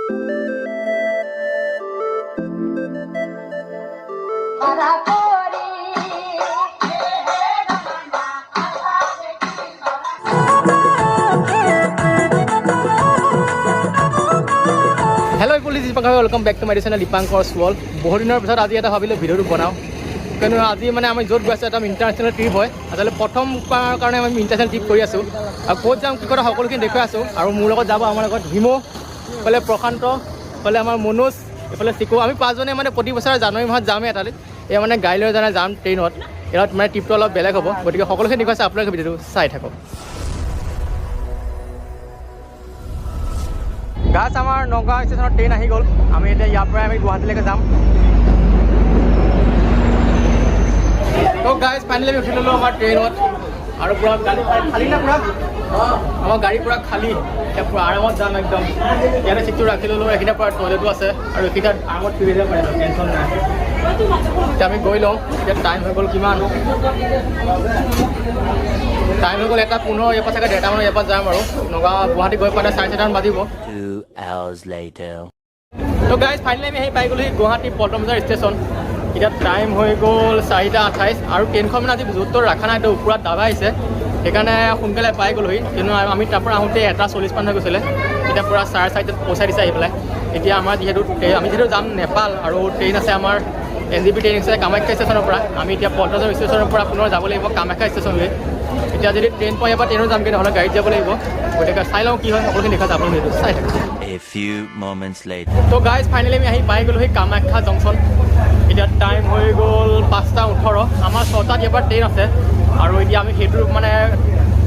Hello, welcome back to my channel Dipankar's World. বহুত দিনৰ পিছত আজি এটা ভাবিলোঁ ভিডিঅ'টো বনাওঁ কিয়নো আজি মানে আমি য'ত গৈ আছোঁ এটা ইণ্টাৰনেশ্যনেল ট্ৰিপ হয় আচলতে প্ৰথম কাৰণে আমি ইণ্টাৰনেশ্যনেল ট্ৰিপ কৰি আছোঁ আৰু ক'ত যাম কি কথা সকলোখিনি দেখুৱাই আছোঁ আৰু মোৰ লগত যাব আমাৰ লগত হিমু এইফালে প্ৰশান্ত এইফালে আমাৰ মনোজ এইফালে চিকু আমি পাঁচজনে মানে প্ৰতি বছৰে জানুৱাৰী মাহত যামেই এটালৈ এই মানে গাড়ী লৈ যাম ট্ৰেইনত ইয়াত মানে ট্ৰিপটো অলপ বেলেগ হ'ব গতিকে সকলোখিনি দেখুৱাইছে আপোনালোকে ভিডিঅ'টো চাই থাকক গাছ আমাৰ নগাঁও ষ্টেচনত ট্ৰেইন আহি গ'ল আমি এতিয়া ইয়াৰ পৰাই আমি গুৱাহাটীলৈকে যাম তো গাইজ ফাইনেলি আমি উঠি ল'লোঁ আমাৰ ট্ৰেইনত আৰু পূৰা গাড়ী খালী না পূৰা আমাৰ গাড়ী পূৰা খালী এতিয়া পূৰা আৰামত যাম একদম ইয়াতে চিটটো ৰাখি ল'লোঁ এইখিনিৰ পৰা টয়লেটো আছে আৰু এইখিনিত আৰামত ফিৰি যাব পাৰিম টেনশ্যন নাই এতিয়া আমি গৈ লওঁ এতিয়া টাইম হৈ গ'ল কিমান টাইম হৈ গ'ল 1:15 ইয়াৰ পৰা চাগে 1:30 মানত ইয়াৰ পৰা যাম আৰু নগাঁও গুৱাহাটী গৈ পালে 4:30 বাজিব 2 hours later. তো গাইজ ফাইনেলি আমি আহি পাই গ'লোঁ গুৱাহাটী পল্টন বজাৰ ষ্টেচন এতিয়া টাইম হৈ গ'ল 4:28 আৰু ট্ৰেইনখন মানে আজি য'ত ত'ত ৰখা নাই তো ওপৰত দাবা আহিছে সেইকাৰণে সোনকালে পাই গ'লোহি কিন্তু আমি তাৰ পৰা আহোঁতে 1:40 মান হৈ গৈছিলে এতিয়া পূৰা 4:30 পইচা দিছে আহি পেলাই এতিয়া আমাৰ যিহেতু আমি যিহেতু যাম নেপাল আৰু ট্ৰেইন আছে আমাৰ NGP ট্ৰেইন আছে কামাখ্যা ষ্টেচনৰ পৰা আমি এতিয়া পল্টন বজাৰ ষ্টেচনৰ পৰা পুনৰ যাব লাগিব কামাখ্যা ষ্টেচনলৈ এতিয়া যদি ট্ৰেইন পাই এবাৰ ট্ৰেইনত যামগৈ নহ'লে গাড়ীত যাব লাগিব গতিকে চাই লওঁ কি হয় সকলোখিনি দেখা যাব সেইটো চাই থাকক A few moments later. তো গাইজ ফাইনেলি আমি আহি পাই গ'লোঁ সেই কামাখ্যা জংচন এতিয়া টাইম হৈ গ'ল 5:18 আমাৰ 6টাত ইয়াৰ পৰা ট্ৰেইন আছে আৰু এতিয়া আমি সেইটো মানে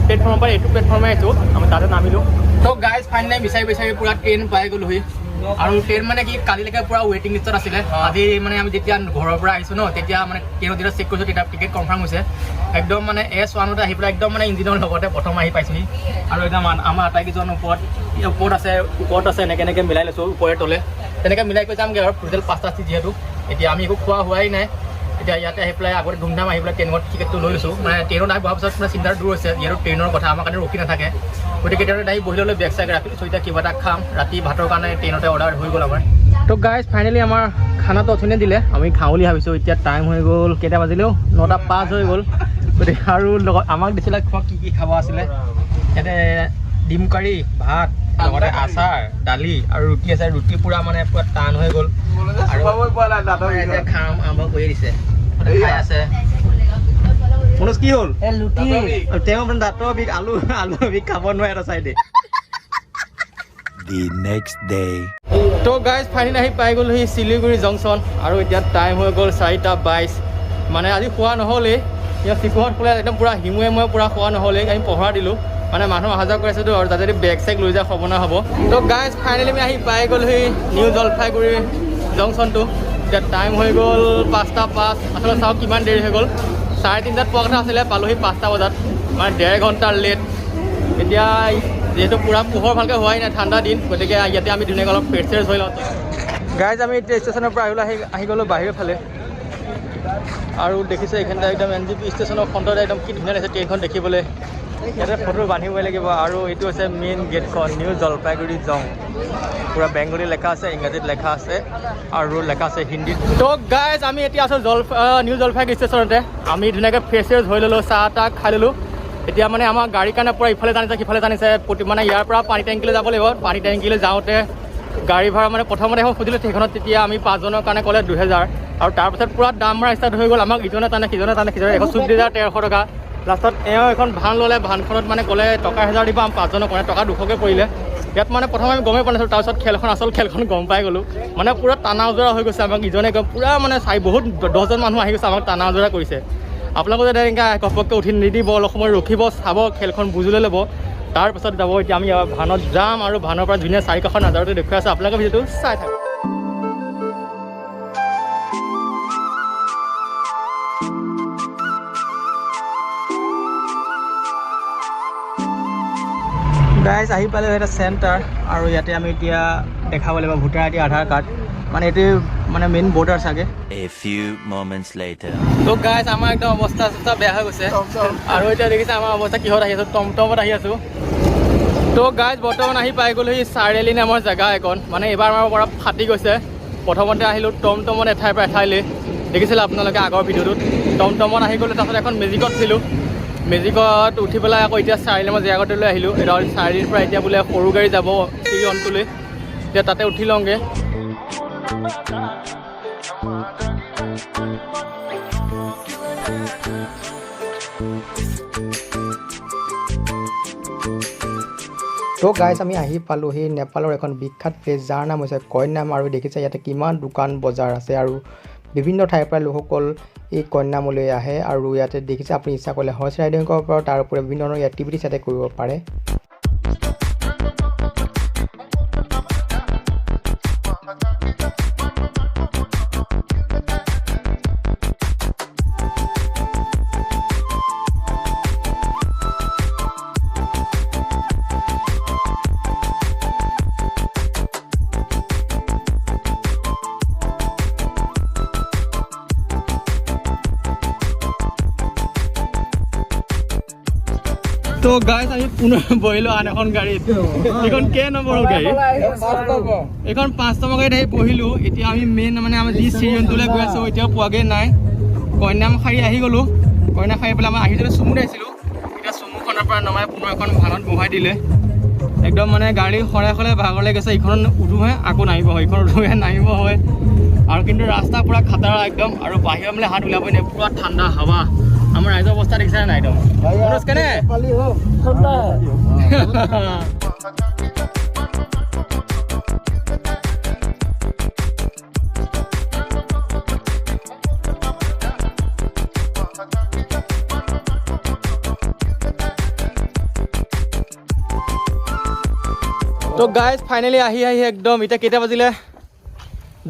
প্লেটফৰ্মৰ পৰা এইটো প্লেটফৰ্মে আহিছোঁ আমি তাতে নামিলোঁ তো গাইজ ফাইনেলি বিচাৰি পূৰা ট্ৰেইন পাই গ'লোহি আৰু ট্ৰেইন মানে কি কালিলৈকে পূৰা ৱেইটিং লিষ্টত আছিলে আজি মানে আমি যেতিয়া ঘৰৰ পৰা আহিছোঁ ন তেতিয়া মানে ট্ৰেইনত যেতিয়া চেক কৰিছোঁ তেতিয়া টিকেট কনফাৰ্ম হৈছে একদম মানে S1তে আহি পেলাই একদম মানে ইঞ্জিনৰ লগতে প্ৰথম আহি পাইছোঁহি আৰু একদম আমাৰ আটাইকেইজন ওপৰত আছে এনেকৈ মিলাই লৈছোঁ ওপৰে তলে তেনেকৈ মিলাই কৰি যামগৈ আৰু টোটেল 5টা চিট যিহেতু এতিয়া আমি একো খোৱা হোৱাই নাই এতিয়া ইয়াতে আহি পেলাই আগতে ধুমধাম আহি পেলাই ট্ৰেইনত টিকেটটো লৈ লৈছোঁ মানে ট্ৰেইনত আহি বহাৰ পিছত মানে চিন্তাৰ দূৰ হৈছে যিহেতু ট্ৰেইনৰ কথা আমাৰ কাৰণে ৰখি নাথাকে গতিকে ট্ৰেইনত আহি বহি ল'লে বেগ চাইক ৰাখি লৈছোঁ এতিয়া কিবা এটা খাম ৰাতি ভাতৰ কাৰণে ট্ৰেইনতে অৰ্ডাৰ হৈ গ'ল আমাৰ তো গাইজ ফাইনেলি আমাৰ খানাটো অথনিয়ে দিলে আমি খাওঁ বুলি ভাবিছোঁ এতিয়া টাইম হৈ গ'ল কেইটা বাজিলেও 9:05 হৈ গ'ল গতিকে আৰু লগত আমাক দিছিলে খোৱা কি খাব আছিলে ইয়াতে ডিম কাৰী ভাত লগতে আচাৰ দালি আৰু ৰুটি আছে ৰুটি পূৰা মানে পূৰা টান হৈ গ'ল আৰু খাম আৰম্ভ কৰি দিছে খাই আছে মনোজ কি হ'ল তেওঁ মানে দাঁতৰ বিষ আলু বিষ খাব নোৱাৰে এটা চাইডে The next day. তো গাইজ ফাইনেলি আহি পাই গ'লোঁ সেই শিলিগুৰি জংচন আৰু এতিয়া টাইম হৈ গ'ল 4:22 মানে আজি খোৱা নহ'লেই ইয়াত চিকুহঁত খোলা একদম পূৰা হিমুৱে মই পূৰা খোৱা নহ'লেই আমি পহৰা দিলোঁ মানে মানুহ অহা যোৱা কৰি আছোঁতো আৰু তাতে যদি বেগ চেগ লৈ যায় সবনা হ'ব তো গাইজ ফাইনেলি আমি আহি পাই গ'লোঁ সেই নিউ জলপাইগুৰি জংচনটো এতিয়া টাইম হৈ গ'ল 5:05 আচলতে চাওক কিমান দেৰি হৈ গ'ল 3:30 পোৱা কথা আছিলে পালোহি 5টা বজাত মানে 1.5 ঘণ্টাৰ লেট এতিয়া যিহেতু পূৰা পোহৰ ভালকৈ হোৱাই নাই ঠাণ্ডা দিন গতিকে ইয়াতে আমি ধুনীয়াকৈ অলপ ফ্ৰেছ চেছ হৈ লওঁ গাইজ আমি এতিয়া ষ্টেচনৰ পৰা আহি গ'লোঁ বাহিৰৰ ফালে আৰু দেখিছে এইখিনিতে একদম NGP ষ্টেচনৰ ফ্ৰণ্টতে একদম কি ধুনীয়া লাগিছে ট্ৰেইনখন দেখিবলৈ ইয়াতে ফটো বান্ধিবই লাগিব আৰু এইটো হৈছে মেইন গেটখন নিউ জলপাইগুৰি জং পূৰা বেংগলী লেখা আছে ইংৰাজীত লেখা আছে আৰু লেখা আছে হিন্দীত তো গাইজ আমি এতিয়া আছোঁ নিউ জলপাইগুৰি ষ্টেচনতে আমি ধুনীয়াকৈ ফ্ৰেছ চেছ হৈ ল'লোঁ চাহ তাহ খাই ল'লোঁ এতিয়া মানে আমাৰ গাড়ীৰ কাৰণে পূৰা ইফালে টানিছে সিফালে টানিছে মানে ইয়াৰ পৰা পানী টেংকিলৈ যাব লাগিব পানী টেংকিলৈ যাওঁতে গাড়ী ভাড়া মানে প্ৰথমতে এখন সুধিলোঁ সেইখনত তেতিয়া আমি 5জনৰ কাৰণে ক'লে 2000 আৰু তাৰপিছত পূৰা দাম মাৰা ষ্টাৰ্ট হৈ গ'ল আমাক ইজনে টানে সিজনে এখন চুইফ্ট ডিজায়াৰ 1300 টকা লাষ্টত এখন ভান ল'লে ভানখনত মানে ক'লে টকা 1000 দিব আমি 5জনৰ কাৰণে টকা 200কৈ পৰিলে ইয়াত মানে প্ৰথমে আমি গমেই পোৱা নাছিলোঁ তাৰপিছত আচল খেলখন গম পাই গ'লোঁ মানে পূৰা টানা ওজৰা হৈ গৈছে আমাক ইজনে পূৰা মানে বহুত 10জন মানুহ আহি গৈছে আমাক টানা ওজৰা কৰিছে আপোনালোকে যদি এনেকৈ ঘপককৈ উঠি নিদিব অলপ সময় ৰখিব চাব খেলখন বুজি ল'ব তাৰপিছত যাব এতিয়া আমি ভানত যাম আৰু ভানৰ পৰা ধুনীয়া চাৰিকাষৰ নাজাৰটো দেখুৱাই আছে আপোনালোকে ভিডিঅ'টো চাই থাকক গাইজ আহি পালে এটা চেণ্টাৰ আৰু ইয়াতে আমি এতিয়া দেখাব লাগিব ভোটাৰ আইডি আধাৰ কাৰ্ড মানে এইটো মানে মেইন বৰ্ডাৰ চাগে A few moments later. তো গাইজ আমাৰ একদম অৱস্থা বেয়া হৈ গৈছে আৰু এতিয়া দেখিছে আমাৰ অৱস্থা কিহত আহি আছোঁ টমটমত আহি আছোঁ তো গাইজ বৰ্তমান আহি পাই গ'লো সি চাৰিআলি নামৰ জেগা এখন মানে এইবাৰ আমাৰ পৰা ফাটি গৈছে প্ৰথমতে আহিলোঁ টমটমত এঠাইৰ পৰা এঠাইলৈ দেখিছিলে আপোনালোকে আগৰ ভিডিঅ'টোত টমটমত আহি গ'লোঁ তাৰপিছত এখন মেজিকত উঠিলোঁ মেজিকত উঠি পেলাই আকৌ এতিয়া চাৰিআলি নামৰ জেগাটোলৈ আহিলোঁ এতিয়া চাৰিআলিৰ পৰা এতিয়া বোলে সৰু গাড়ী যাব চিৰিয়নটোলৈ এতিয়া তাতে উঠি লওঁগৈ তো গাইজ আমি আহি পালোহি নেপালৰ এখন বিখ্যাত প্লেচ যাৰ নাম হৈছে কন্যাম আৰু দেখিছে ইয়াতে কিমান দোকান বজাৰ আছে আৰু বিভিন্ন ঠাইৰ পৰা লোকসকল এই কন্যামলৈ আহে আৰু ইয়াতে দেখিছে আপুনি ইচ্ছা কৰিলে হৰ্চ ৰাইডিং কৰিব পাৰে তাৰ উপৰি বিভিন্ন ধৰণৰ এক্টিভিটিছ ইয়াতে কৰিব পাৰে তো গাইজ আমি পুনৰ বহিলোঁ আন এখন গাড়ীত এইখন কেই নম্বৰৰ গাড়ী এইখন 5 নম্বৰ গাড়ীত আহি বহিলোঁ এতিয়া আমি মেইন মানে আমাৰ যি চিৰিয়নটোলৈ গৈ আছোঁ এতিয়াও পোৱাগৈ নাই কন্যামখাৰী আহি গ'লোঁ কন্যামখাৰী পেলাই আমাৰ আহি যদি চুমুত আহিছিলোঁ এতিয়া চুমুখনৰ পৰা নমাই পুনৰ এখন ভানত বহাই দিলে একদম মানে গাড়ী সৰাই সৰাই ভাগলৈ গৈছে এইখন উঠোহে আকৌ নামিব হয় এইখন উঠোহে নামিব হয় আৰু কিন্তু ৰাস্তা পূৰা খাটাৰা একদম আৰু বাহিৰৰ মানে হাত ওলাবই নাই পূৰা ঠাণ্ডা হাৱা আমাৰ ৰাইজৰ অৱস্থা দেখিছে নাই একদম কেনে তো গাইজ ফাইনেলি আহি একদম এতিয়া কেইটা বাজিলে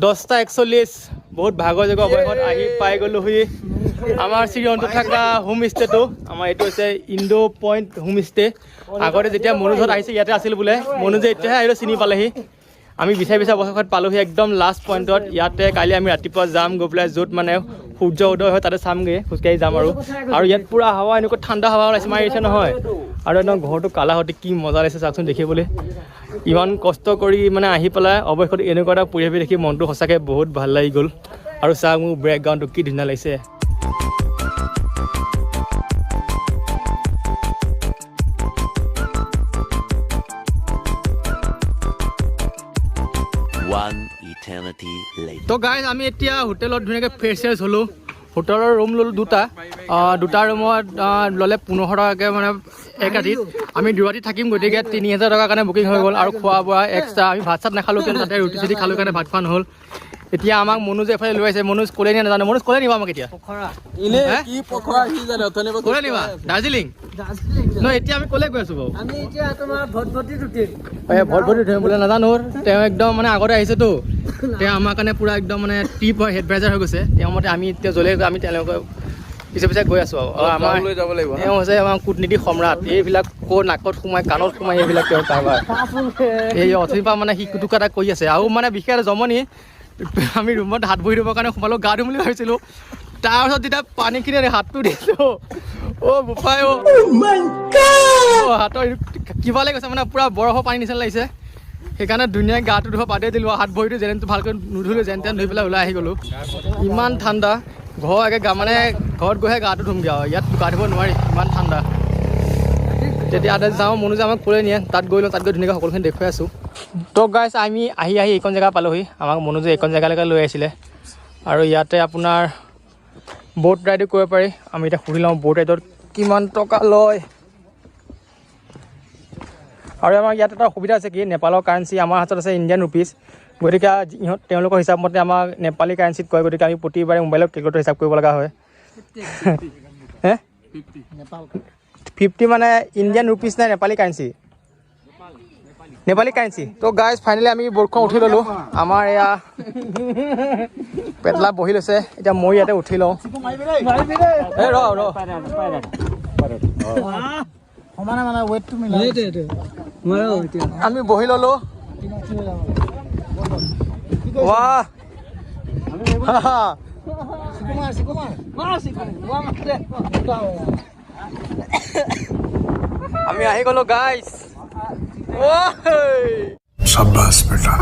10:41 বহুত ভাগৰ জেগা অৱশেষত আহি পাই গ'লোহি আমাৰ চিৰিয়নটোত থকা হোম ষ্টেটো আমাৰ এইটো হৈছে ইণ্ডো পইণ্ট হোম ষ্টে আগতে যেতিয়া মনোজত আহিছে ইয়াতে আছিল বোলে মনোজে এতিয়াহে আহিলোঁ চিনি পালেহি আমি বিচাৰি অৱশেষত পালোহি একদম লাষ্ট পইণ্টত ইয়াতে কালি আমি ৰাতিপুৱা যাম গৈ পেলাই য'ত মানে সূৰ্য উদয় হয় তাতে চামগৈ খোজকাঢ়ি যাম আৰু ইয়াত পূৰা হাৱা এনেকুৱা ঠাণ্ডা হাৱা ওলাইছে মাৰিছে নহয় আৰু একদম ঘৰটো কালাহতে কি মজা লাগিছে চাওকচোন দেখিবলৈ ইমান কষ্ট কৰি মানে আহি পেলাই অৱশেষত এনেকুৱা এটা পৰিৱেশ দেখি মনটো সঁচাকৈ বহুত ভাল লাগি গ'ল আৰু চাওক মোৰ বেকগ্ৰাউণ্ডটো কি ধুনীয়া লাগিছে তো গাইজ আমি এতিয়া হোটেলত ধুনীয়াকৈ ফ্ৰেছ চেছ হ'লোঁ হোটেলৰ ৰুম ল'লোঁ দুটা ৰুমত ল'লে 1500 টকাকৈ মানে এক ৰাতিত আমি 2 ৰাতি থাকিম গতিকে 3000 টকাৰ কাৰণে বুকিং হৈ গ'ল আৰু খোৱা বোৱা এক্সট্ৰা আমি ভাত চাত নাখালোঁ কিন্তু তাতে ৰুটি চুটি খালোঁ কাৰণে ভাত খোৱা নহ'ল এতিয়া আমাক মনোজ এফালে লৈ আহিছে মনোজ ক'লে নি নাজানো মনোজ ক'লে নিবা আমাক এতিয়া ক'লে নিবা দাৰ্জিলিং ন এতিয়া আমি ক'লে গৈ আছোঁ বাৰু ভটভটি উঠিম বোলে নাজানো তেওঁ একদম মানে আগতে আহিছেতো তেওঁ আমাৰ কাৰণে পূৰা একদম মানে ট্ৰিপ হয় এডভাইজাৰ হৈ গৈছে তেওঁ মতে আমি এতিয়া জ্বলে আমি তেওঁলোকে পিছে গৈ আছোঁ আৰু আমাৰ তেওঁ হৈছে আমাৰ কূটনীতি সম্ৰাট এইবিলাক ক'ত নাকত সোমাই কাণত সোমাই এইবিলাক তেওঁৰ কাৰবাৰ এই অথনিৰ পৰা মানে সি কুটুকা এটা কৰি আছে আৰু মানে বিশেষ জমনি আমি ৰুমত হাত বহি দিবৰ কাৰণে সোমালোঁ গা ধুম বুলি ভাবিছিলোঁ তাৰপিছত যেতিয়া পানীখিনি হাতটো দিছোঁ বোপাই হাতৰ কিবা লাগি গৈছে মানে পূৰা বৰফৰ পানী নিচিনা লাগিছে সেইকাৰণে ধুনীয়াকৈ গাটো ধুব বাদেই দিলোঁ হাত ভৰিটো যেন ভালকৈ নুধুলোঁ যেন তেন ধুই পেলাই ওলাই আহি গ'লোঁ ইমান ঠাণ্ডা মানে ঘৰত গৈহে গাটো ধুমগৈ আৰু ইয়াত গা ধুব নোৱাৰি ইমান ঠাণ্ডা তেতিয়া যাওঁ মনোজ আমাক ক'লে নিয়ে তাত গৈ ধুনীয়াকৈ সকলোখিনি দেখুৱাই আছোঁ তো গাইজ আমি আহি এইখন জেগা পালোহি আমাক মনোজে এইখন জেগালৈকে লৈ আহিছিলে আৰু ইয়াতে আপোনাৰ ব'ট ৰাইডো কৰিব পাৰি আমি এতিয়া সুধি লওঁ ব'ট ৰাইডত কিমান টকা লয় আৰু আমাৰ ইয়াত এটা সুবিধা আছে কি নেপালৰ কাৰেঞ্চি আমাৰ হাতত আছে ইণ্ডিয়ান ৰুপিজ গতিকে তেওঁলোকৰ হিচাপমতে আমাক নেপালী কাৰেঞ্চিত কয় গতিকে আমি প্ৰতিবাৰে মোবাইলত কেলকুলেটৰ হিচাপ কৰিব লগা হয় 50 মানে ইণ্ডিয়ান ৰুপিজ নাই নেপালী কাৰেঞ্চি তো গাইজ ফাইনেলি আমি ব'টখন উঠি ল'লোঁ আমাৰ এয়া পেটলা বহি লৈছে এতিয়া মই ইয়াতে উঠি লওঁ আমি বহি ল'লোঁ আমি আহি গ'লোঁ গাইজ शाबाश बेटा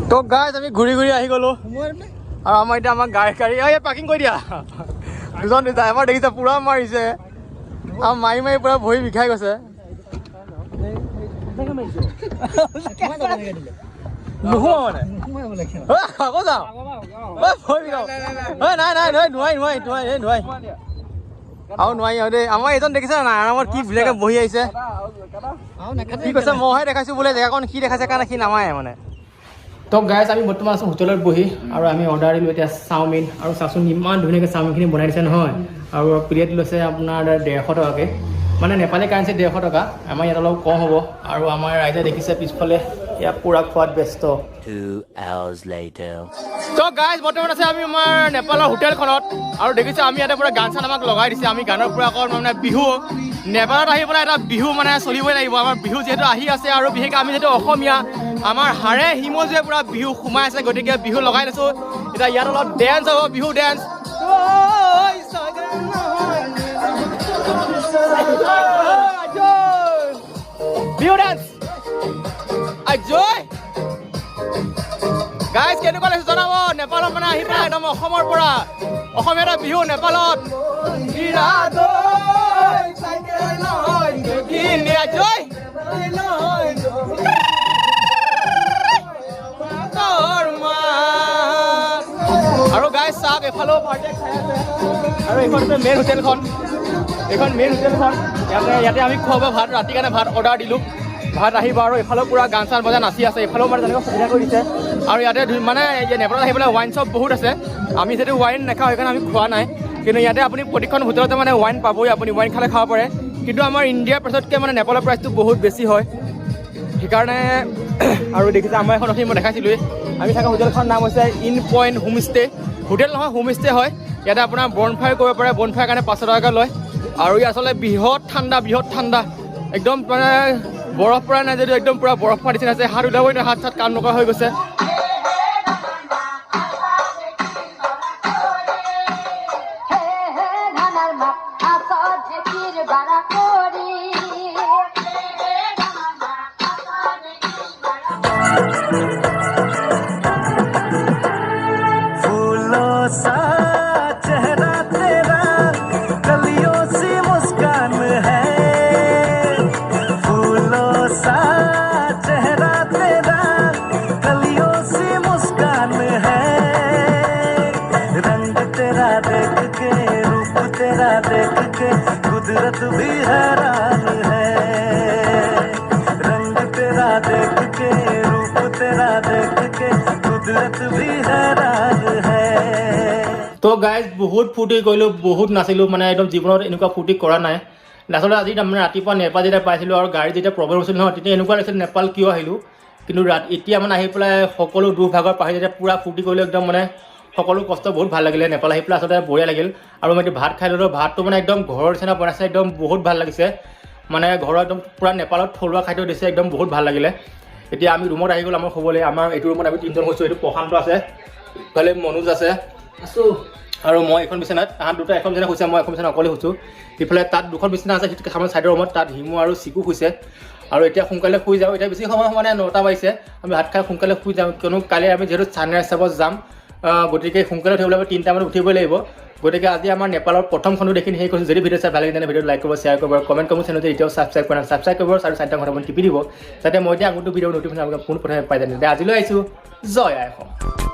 তো গাইজ আমি ঘূৰি ঘূৰি আহি গ'লো আৰু আমাৰ এতিয়া আমাৰ গাড়ী পাৰ্কিং কৰি দিয়া দুজন ড্ৰাইভাৰ দেখিছে পুৰা মাৰিছে আৰু মাৰি মাৰি পুৰা ভৰি বিষাই গৈছে নোহোৱা মানে আকৌ যাওঁ ভৰি বিষাওঁ নাই নোৱাৰি আৰু নোৱাৰি আৰু দেই আমাৰ এইজন দেখিছে নাই আৰামত কি ধুনীয়াকৈ বহি আহিছে কি কৈছে মইহে দেখাইছোঁ বোলে জেগাকণ সি দেখাইছে কাৰণে সি নামায়ে মানে তো গাইজ আমি বৰ্তমান আছোঁ হোটেলত বহি আৰু আমি অৰ্ডাৰ দিলোঁ এতিয়া চাওমিন আৰু চাওচোন ইমান ধুনীয়াকৈ চাওমিনখিনি বনাই দিছে নহয় আৰু প্লেট লৈছে আপোনাৰ 150 টকাকৈ মানে নেপালী কাৰেঞ্চি 150 টকা আমাৰ ইয়াত অলপ কম হ'ব আৰু আমাৰ ৰাইজে দেখিছে পিছফালে ইয়াত পূৰা খোৱাত ব্যস্ত 2 hours later. তো গাইজ বৰ্তমান আছে আমি আমাৰ নেপালৰ হোটেলখনত আৰু দেখিছোঁ আমি ইয়াতে পূৰা গান চান আমাক লগাই দিছে আমি গানৰ পূৰা অকল মানে বিহু নেপালত আহি পেলাই এটা বিহু মানে চলিবই লাগিব আমাৰ বিহু যিহেতু আহি আছে আৰু বিশেষকৈ আমি যিহেতু অসমীয়া আমাৰ হাড়ে হিমজুৱে পূৰা বিহু সোমাই আছে গতিকে বিহু লগাই লৈছোঁ এতিয়া ইয়াত অলপ ডেন্স হ'ব Bihu dance Bihu dance আজয় guys কেনেকুৱা লাগিছে জনাব নেপালত মানে আহি পেলাই একদম অসমৰ পৰা অসমীয়া এটা বিহু নেপালত আৰু গাইজ চাওক এফালেও পাৰ্টিয়ে খাই আছে আৰু এইখন হৈছে মেইন হোটেলখন এইখন মেইন হোটেলখন ইয়াতে আমি খোৱা ভাত ৰাতিৰ কাৰণে ভাত অৰ্ডাৰ দিলোঁ ভাত আহিব আৰু এইফালেও পূৰা গান চান বজাই নাচি আছে এইফালেও মানে তেনেকুৱা সুবিধা কৰি দিছে আৰু ইয়াতে মানে নেপালত আহি পেলাই ৱাইন শ্বপ বহুত আছে আমি যিহেতু ৱাইন নাখাওঁ সেইকাৰণে আমি খোৱা নাই কিন্তু ইয়াতে আপুনি প্ৰতিখন হোটেলতে মানে ৱাইন পাবই আপুনি ৱাইন খালে খাব পাৰে কিন্তু আমাৰ ইণ্ডিয়াৰ প্ৰাইচতকৈ মানে নেপালৰ প্ৰাইচটো বহুত বেছি হয় সেইকাৰণে আৰু দেখিছে আমাৰ এখন অসীম মই দেখাইছিলোঁৱেই আমি থকা হোটেলখনৰ নাম হৈছে ইন পইণ্ট হোমষ্টে হোটেল নহয় হোমষ্টে হয় ইয়াতে আপোনাৰ বনফায়াৰ কৰিব পাৰে বনফায়াৰ কাৰণে 500 টকাকৈ লয় আৰু ই আচলতে বৃহৎ ঠাণ্ডা একদম মানে বৰফ পৰা নাই যদিও একদম পূৰা বৰফ পৰা নিচিনা আছে হাত ওলাবই নহয় হাত চাত কাম নকৰা হৈ গৈছে कुदरत भी हैरान है रंग तेरा देख के रूप तेरा देख के कुदरत भी हैरान है তো গাইজ বহুত ফূৰ্তি কৰিলোঁ বহুত নাচিলোঁ মানে একদম জীৱনত এনেকুৱা ফূৰ্তি কৰা নাই আচলতে আজি মানে ৰাতিপুৱা নেপাল যেতিয়া পাইছিলোঁ আৰু গাড়ী যেতিয়া প্ৰব্লেম হৈছিল নহয় তেতিয়া এনেকুৱা লাগিছিল নেপাল কিয় আহিলোঁ কিন্তু এতিয়া মানে আহি পেলাই সকলো দুখ ভাগৰ পাহৰি যেতিয়া পূৰা ফূৰ্তি কৰিলোঁ একদম মানে সকলো কষ্ট বহুত ভাল লাগিলে নেপাল আহি পেলাই আচলতে বঢ়িয়া লাগিল আৰু মই ভাত খাই ল'লোঁ ভাতটো মানে একদম ঘৰৰ নিচিনা বনাইছে একদম বহুত ভাল লাগিছে মানে ঘৰৰ একদম পূৰা নেপালত থলুৱা খাদ্য দিছে একদম বহুত ভাল লাগিলে এতিয়া আমি ৰুমত আহি গ'ল আমাৰ শুবলৈ আমাৰ এইটো ৰুমত আমি 3জন হৈছোঁ এইটো প্ৰশান্ত আছে ইফালে মনোজ আছে আছোঁ আৰু মই এখন বিচনাত তাহাঁত দুটা এখন বিচনা শুইছে মই এখন বিচনা অকলে শুইছোঁ ইফালে তাত 2খন বিচনা আছে সেইটো সামনে ছাইডৰ ৰুমত তাত হিমু আৰু চিকু শুইছে আৰু এতিয়া সোনকালে শুই যাওঁ এতিয়া বেছি সময় মানে 9টা বাজিছে আমি ভাত খাই সোনকালে শুই যাওঁ কিয়নো কালি আমি যিহেতু ছানৰাইজ চাব যাম গতিকে সোনকালে উঠিবলৈ 3টা মানত উঠিবই লাগিব গতিকে আজি আমাৰ নেপালৰ প্ৰথমখনো দেখি সেই কৈছোঁ যদি ভিডিঅ' চাই ভাল লাগে তেনে ভিডিঅ'টো লাইক কৰিব শ্বেয়াৰ কৰিব আৰু কমেণ্ট কৰিব চেনেলটো এতিয়াও ছাবস্ক্ৰাইব কৰিব আৰু 4টা ঘণ্টা টিপি দিব যাতে মই এতিয়া আগতো ভিডিঅ'ৰ নটিফিকেশ্যন আপোনালোকে পোন প্ৰথমে পাই যায় আজিলৈ আহিছোঁ জয় আই অসম